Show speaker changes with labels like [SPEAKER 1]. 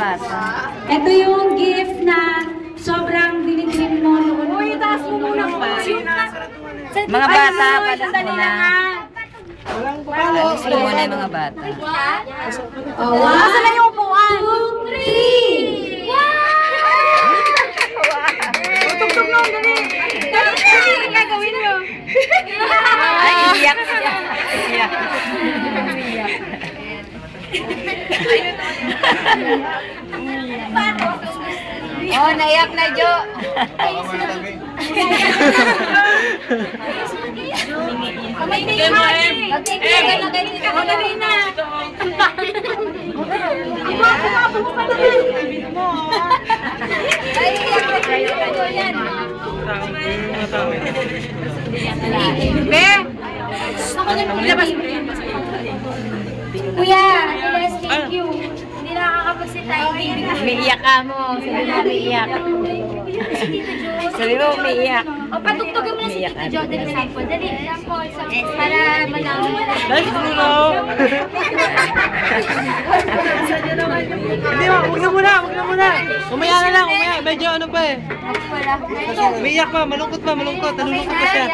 [SPEAKER 1] bata.
[SPEAKER 2] Ito yung gift na sobrang dinidream mo noon.
[SPEAKER 3] Uy, taas mo muna mo.
[SPEAKER 1] Mga bata, palis mo na. Palis mo muna yung mga bata.
[SPEAKER 2] Oh, 1,
[SPEAKER 3] Asan na yung upuan?
[SPEAKER 2] 2, 3!
[SPEAKER 3] Tugtog na, dali. Dali, gagawin mo.
[SPEAKER 1] Ay, iyak siya. Iyak.
[SPEAKER 3] Oh, naiyak na, Jo. Kamay na yung hati. Magtitigil na ganito. Dali na. Ako mo pa naman. Ay, iyak na kayo yan. Be!
[SPEAKER 2] Kuya, let's thank you.
[SPEAKER 3] Hindi nakakapagsalita yung baby ko.
[SPEAKER 1] Umiiyak ka mo. Sabi mo umiiyak. Sabi mo umiiyak.
[SPEAKER 3] O, patugtugin mo na si Tito Jo. Dali, sample. Dali, sample. Para malaman mo na.
[SPEAKER 4] Nice to know. Hindi, wag na muna. Umaya na lang, umaya. Medyo ano pa eh.
[SPEAKER 3] Wala.
[SPEAKER 4] Umiiyak pa, malungkot pa. Nalulungkot pa siya.